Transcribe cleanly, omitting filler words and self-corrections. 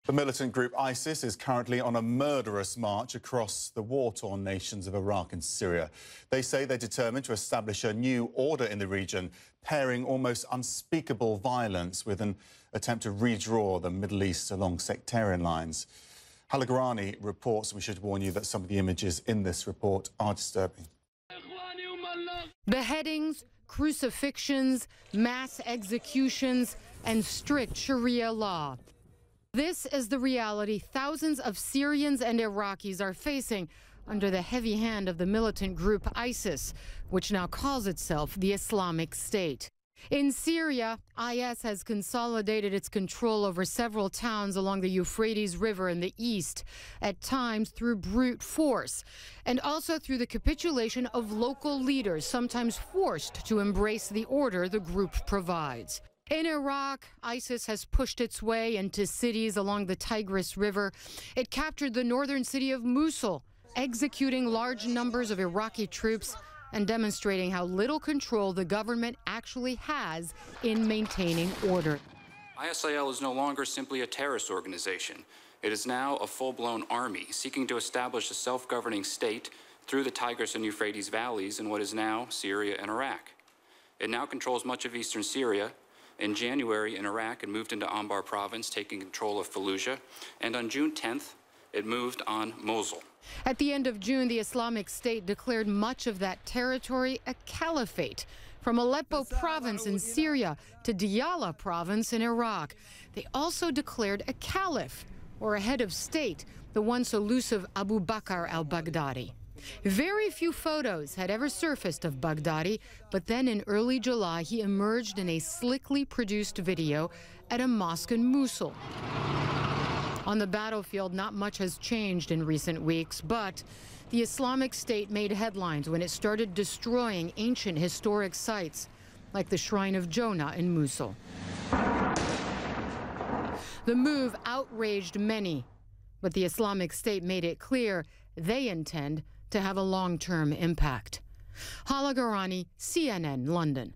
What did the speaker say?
The militant group ISIS is currently on a murderous march across the war-torn nations of Iraq and Syria. They say they're determined to establish a new order in the region, pairing almost unspeakable violence with an attempt to redraw the Middle East along sectarian lines. Hala Gorani reports, we should warn you that some of the images in this report are disturbing. Beheadings, crucifixions, mass executions, and strict Sharia law. This is the reality thousands of Syrians and Iraqis are facing under the heavy hand of the militant group ISIS, which now calls itself the Islamic State. In Syria, IS has consolidated its control over several towns along the Euphrates River in the east, at times through brute force, and also through the capitulation of local leaders, sometimes forced to embrace the order the group provides. In Iraq, ISIS has pushed its way into cities along the Tigris River. It captured the northern city of Mosul, executing large numbers of Iraqi troops and demonstrating how little control the government actually has in maintaining order. ISIL is no longer simply a terrorist organization. It is now a full-blown army seeking to establish a self-governing state through the Tigris and Euphrates valleys in what is now Syria and Iraq. It now controls much of eastern Syria. In January, in Iraq, it moved into Anbar province, taking control of Fallujah, and on June 10th, it moved on Mosul. At the end of June, the Islamic State declared much of that territory a caliphate, from Aleppo province in Syria to Diyala province in Iraq. They also declared a caliph, or a head of state, the once elusive Abu Bakr al-Baghdadi. Very few photos had ever surfaced of Baghdadi, but then in early July, he emerged in a slickly produced video at a mosque in Mosul. On the battlefield, not much has changed in recent weeks, but the Islamic State made headlines when it started destroying ancient historic sites, like the Shrine of Jonah in Mosul. The move outraged many, but the Islamic State made it clear they intend to have a long-term impact. Hala Gorani, CNN, London.